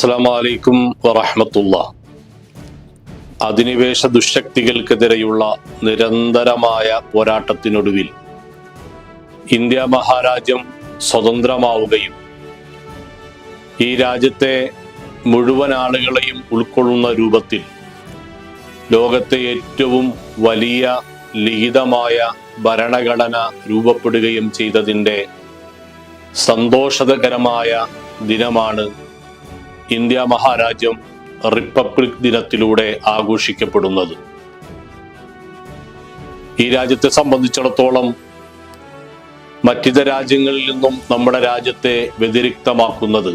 അസ്സലാമു അലൈക്കും വറഹ്മത്തുള്ളാഹ്. അധിനിവേശ ദുഷ്ശക്തികൾക്കെതിരെയുള്ള നിരന്തരമായ പോരാട്ടത്തിനൊടുവിൽ ഇന്ത്യ മഹാരാജ്യം സ്വതന്ത്രമാവുകയും ഈ രാജ്യത്തെ മുഴുവൻ ആളുകളെയും ഉൾക്കൊള്ളുന്ന രൂപത്തിൽ ലോകത്തെ ഏറ്റവും വലിയ ലിഖിതമായ ഭരണഘടന രൂപപ്പെടുകയും ചെയ്തതിൻ്റെ സന്തോഷകരമായ ദിനമാണ് ഇന്ത്യ മഹാരാജ്യം റിപ്പബ്ലിക് ദിനത്തിലൂടെ ആഘോഷിക്കപ്പെടുന്നത്. ഈ രാജ്യത്തെ സംബന്ധിച്ചിടത്തോളം മറ്റിതര രാജ്യങ്ങളിൽ നിന്നും നമ്മുടെ രാജ്യത്തെ വ്യതിരിക്തമാക്കുന്നത്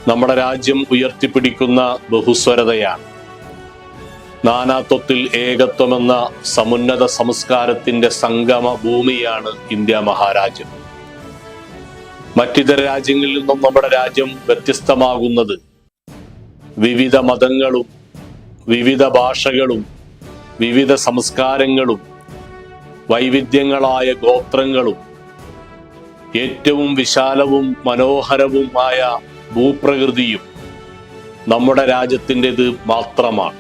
നമ്മുടെ രാജ്യം ഉയർത്തിപ്പിടിക്കുന്ന ബഹുസ്വരതയാണ്. നാനാത്വത്തിൽ ഏകത്വമെന്ന സമുന്നത സംസ്കാരത്തിന്റെ സംഗമ ഭൂമിയാണ് ഇന്ത്യ മഹാരാജ്യം. മറ്റിതര രാജ്യങ്ങളിൽ നിന്നും നമ്മുടെ രാജ്യം വ്യത്യസ്തമാകുന്നത് വിവിധ മതങ്ങളും വിവിധ ഭാഷകളും വിവിധ സംസ്കാരങ്ങളും വൈവിധ്യങ്ങളായ ഗോത്രങ്ങളും ഏറ്റവും വിശാലവും മനോഹരവുമായ ഭൂപ്രകൃതിയും നമ്മുടെ രാജ്യത്തിൻ്റെത് മാത്രമാണ്.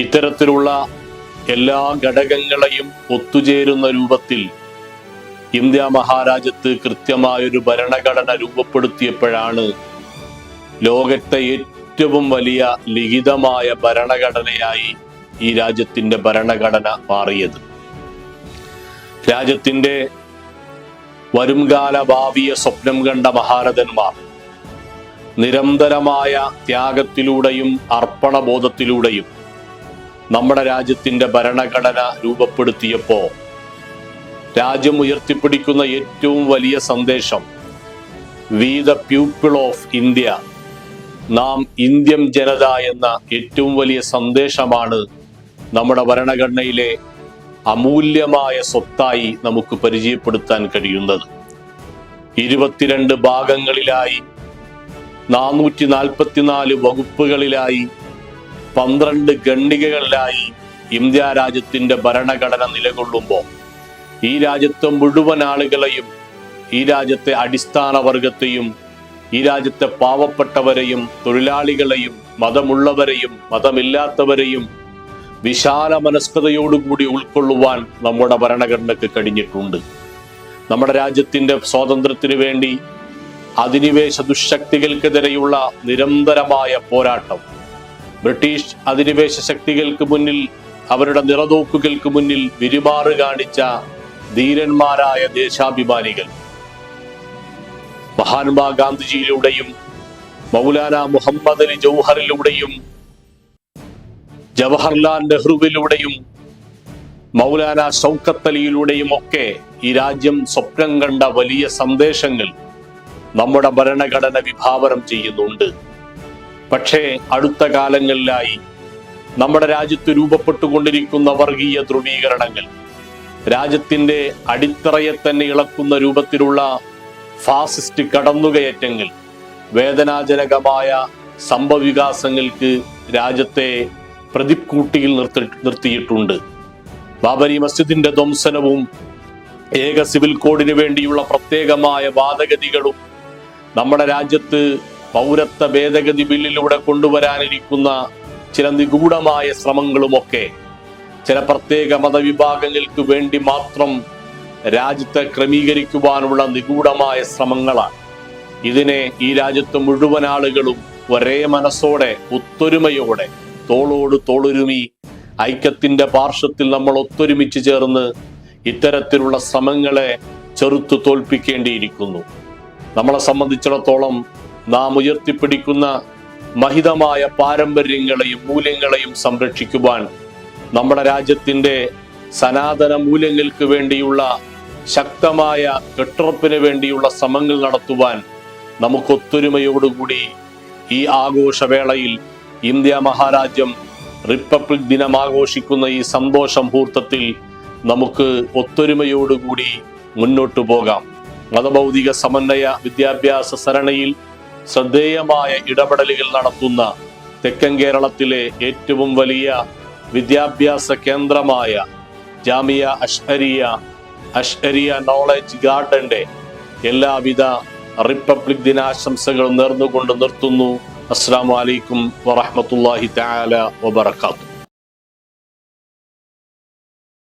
ഇത്തരത്തിലുള്ള എല്ലാ ഘടകങ്ങളെയും ഒത്തുചേരുന്ന രൂപത്തിൽ ഇന്ത്യ മഹാരാജ്യത്ത് കൃത്യമായൊരു ഭരണഘടന രൂപപ്പെടുത്തിയപ്പോഴാണ് ലോകത്തെ ഏറ്റവും വലിയ ലിഖിതമായ ഭരണഘടനയായി ഈ രാജ്യത്തിന്റെ ഭരണഘടന മാറിയത്. രാജ്യത്തിന്റെ വരുംകാല ഭാവിയെ സ്വപ്നം കണ്ട മഹാരഥന്മാർ നിരന്തരമായ ത്യാഗത്തിലൂടെയും അർപ്പണബോധത്തിലൂടെയും നമ്മുടെ രാജ്യത്തിന്റെ ഭരണഘടന രൂപപ്പെടുത്തിയപ്പോൾ രാജ്യം ഉയർത്തിപ്പിടിക്കുന്ന ഏറ്റവും വലിയ സന്ദേശം we the people of India, നാം ഇന്ത്യൻ ജനത എന്ന ഏറ്റവും വലിയ സന്ദേശമാണ് നമ്മുടെ ഭരണഘടനയിലെ അമൂല്യമായ സ്വത്തായി നമുക്ക് പരിചയപ്പെടുത്താൻ കഴിയുന്നത്. 22 ഭാഗങ്ങളിലായി 444 വകുപ്പുകളിലായി 12 ഖണ്ഡികകളിലായി ഇന്ത്യ രാജ്യത്തിന്റെ ഭരണഘടന നിലകൊള്ളുമ്പോൾ ഈ രാജ്യത്തെ മുഴുവൻ ആളുകളെയും, ഈ രാജ്യത്തെ അടിസ്ഥാന വർഗത്തെയും, ഈ രാജ്യത്തെ പാവപ്പെട്ടവരെയും തൊഴിലാളികളെയും മതമുള്ളവരെയും മതമില്ലാത്തവരെയും വിശാല മനസ്കതയോടുകൂടി ഉൾക്കൊള്ളുവാൻ നമ്മുടെ ഭരണഘടനയ്ക്ക് കഴിഞ്ഞിട്ടുണ്ട്. നമ്മുടെ രാജ്യത്തിന്റെ സ്വാതന്ത്ര്യത്തിനു വേണ്ടി അധിനിവേശ ദുഷ്ശക്തികൾക്കെതിരെയുള്ള നിരന്തരമായ പോരാട്ടം, ബ്രിട്ടീഷ് അധിനിവേശ ശക്തികൾക്ക് മുന്നിൽ, അവരുടെ നിറതോക്കുകൾക്ക് മുന്നിൽ വിരുമാറ് കാണിച്ച ധീരന്മാരായ ദേശാഭിമാനികൾ മഹാത്മാഗാന്ധിജിയിലൂടെയും മൗലാന മുഹമ്മദ് അലി ജൗഹറിലൂടെയും ജവഹർലാൽ നെഹ്റുവിലൂടെയും മൗലാന ഷൗക്കത്ത് അലിയിലൂടെയും ഒക്കെ ഈ രാജ്യം സ്വപ്നം കണ്ട വലിയ സന്ദേശങ്ങൾ നമ്മുടെ ഭരണഘടന വിഭാവനം ചെയ്യുന്നുണ്ട്. പക്ഷേ അടുത്ത കാലങ്ങളിലായി നമ്മുടെ രാജ്യത്ത് രൂപപ്പെട്ടുകൊണ്ടിരിക്കുന്ന വർഗീയ ധ്രുവീകരണങ്ങൾ, രാജ്യത്തിന്റെ അടിത്തറയെ തന്നെ ഇളക്കുന്ന രൂപത്തിലുള്ള ഫാസിസ്റ്റ് കടന്നുകയറ്റങ്ങൾ, വേദനാജനകമായ സംഭവവികാസങ്ങൾക്ക് രാജ്യത്തെ പ്രതിക്കൂട്ടിയിൽ നിർത്തിയിട്ടുണ്ട്. ബാബരി മസ്ജിദിന്റെ ധ്വംസനവും ഏക സിവിൽ കോഡിന് വേണ്ടിയുള്ള പ്രത്യേകമായ വാദഗതികളും നമ്മുടെ രാജ്യത്ത് പൗരത്വ ഭേദഗതി ബില്ലിലൂടെ കൊണ്ടുവരാനിരിക്കുന്ന ചില നിഗൂഢമായ ശ്രമങ്ങളുമൊക്കെ ചില പ്രത്യേക മതവിഭാഗങ്ങൾക്ക് വേണ്ടി മാത്രം രാജ്യത്തെ ക്രമീകരിക്കുവാനുള്ള നിഗൂഢമായ ശ്രമങ്ങളാണ്. ഇതിനെ ഈ രാജ്യത്ത് മുഴുവൻ ആളുകളും ഒരേ മനസ്സോടെ ഒത്തൊരുമയോടെ തോളോട് തോളുരുമി ഐക്യത്തിന്റെ പാർശ്വത്തിൽ നമ്മൾ ഒത്തൊരുമിച്ച് ചേർന്ന് ഇത്തരത്തിലുള്ള ശ്രമങ്ങളെ ചെറുത്തു തോൽപ്പിക്കേണ്ടിയിരിക്കുന്നു. നമ്മളെ സംബന്ധിച്ചിടത്തോളം നാം ഉയർത്തിപ്പിടിക്കുന്ന മഹിതമായ പാരമ്പര്യങ്ങളെയും മൂല്യങ്ങളെയും സംരക്ഷിക്കുവാൻ, നമ്മുടെ രാജ്യത്തിന്റെ സനാതന മൂല്യങ്ങൾക്ക് വേണ്ടിയുള്ള ശക്തമായ കെട്ടുറപ്പിന് വേണ്ടിയുള്ള ശ്രമങ്ങൾ നടത്തുവാൻ നമുക്ക് ഒത്തൊരുമയോടുകൂടി ഈ ആഘോഷവേളയിൽ ഇന്ത്യ മഹാരാജ്യം റിപ്പബ്ലിക് ദിനം ആഘോഷിക്കുന്ന ഈ സന്തോഷ മുഹൂർത്തത്തിൽ നമുക്ക് ഒത്തൊരുമയോടുകൂടി മുന്നോട്ടു പോകാം. മതഭൗതിക സമന്വയ വിദ്യാഭ്യാസ സരണിയിൽ ശ്രദ്ധേയമായ ഇടപെടലുകൾ നടത്തുന്ന തെക്കൻ കേരളത്തിലെ ഏറ്റവും വലിയ വിദ്യാഭ്യാസ കേന്ദ്രമായ ജാമിയ അഷ്അരിയ നോളജ് ഗാർഡന്റെ എല്ലാവിധ റിപ്പബ്ലിക് ദിനാശംസകൾ നേർന്നുകൊണ്ട് നിർത്തുന്നു. അസ്സലാമു അലൈക്കും വറഹ്മത്തുള്ളാഹി തആല വബറകാതുഹു.